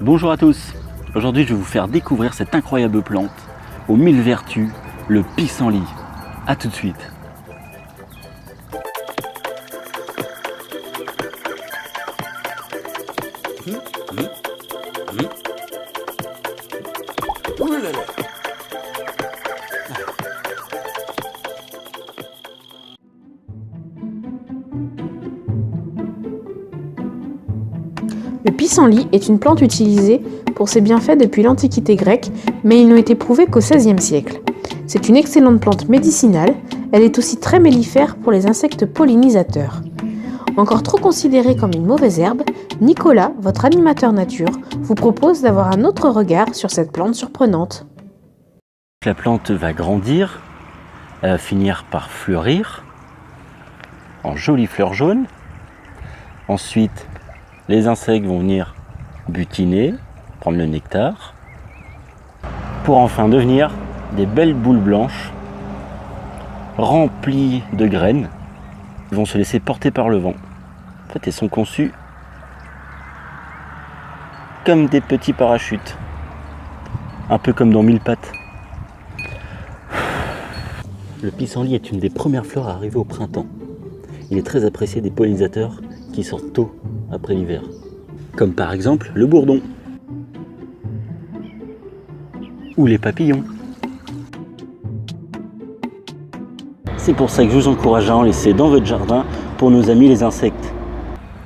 Bonjour à tous. Aujourd'hui je vais vous faire découvrir cette incroyable plante aux 1000 vertus, le pissenlit. A tout de suite. Le pissenlit est une plante utilisée pour ses bienfaits depuis l'Antiquité grecque, mais ils n'ont été prouvés qu'au XVIe siècle. C'est une excellente plante médicinale, elle est aussi très mellifère pour les insectes pollinisateurs. Encore trop considérée comme une mauvaise herbe, Nicolas, votre animateur nature, vous propose d'avoir un autre regard sur cette plante surprenante. La plante va grandir, elle va finir par fleurir en jolies fleurs jaunes. Ensuite, les insectes vont venir butiner, prendre le nectar, pour enfin devenir des belles boules blanches remplies de graines. Ils vont se laisser porter par le vent. En fait, elles sont conçues comme des petits parachutes, un peu comme dans Mille pattes. Le pissenlit est une des premières fleurs à arriver au printemps. Il est très apprécié des pollinisateurs qui sortent tôt après l'hiver, comme par exemple le bourdon ou les papillons. C'est pour ça que je vous encourage à en laisser dans votre jardin pour nos amis les insectes.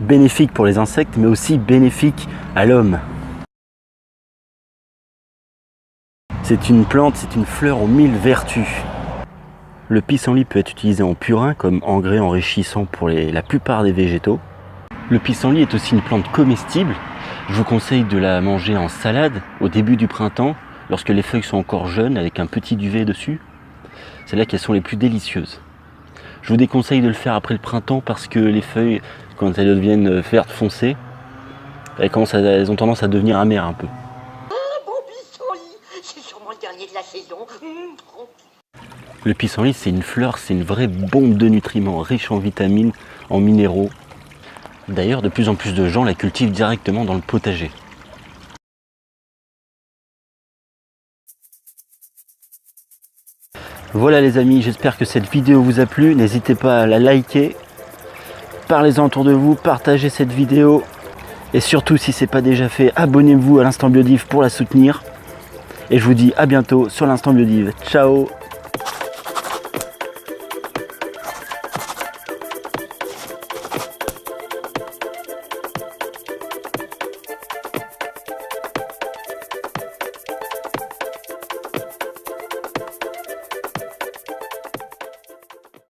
Bénéfique pour les insectes, mais aussi bénéfique à l'homme. C'est une plante, c'est une fleur aux 1000 vertus. Le pissenlit peut être utilisé en purin comme engrais enrichissant pour la plupart des végétaux. Le pissenlit est aussi une plante comestible. Je vous conseille de la manger en salade au début du printemps, lorsque les feuilles sont encore jeunes, avec un petit duvet dessus. C'est là qu'elles sont les plus délicieuses. Je vous déconseille de le faire après le printemps parce que les feuilles, quand elles deviennent vertes foncées, elles ont tendance à devenir amères un peu. Bon pissenlit, c'est sûrement le dernier de la saison. Le pissenlit, c'est une fleur, c'est une vraie bombe de nutriments, riche en vitamines, en minéraux. D'ailleurs, de plus en plus de gens la cultivent directement dans le potager. Voilà les amis, j'espère que cette vidéo vous a plu. N'hésitez pas à la liker, parlez-en autour de vous, partagez cette vidéo. Et surtout, si ce n'est pas déjà fait, abonnez-vous à l'Instant Biodive pour la soutenir. Et je vous dis à bientôt sur l'Instant Biodive. Ciao!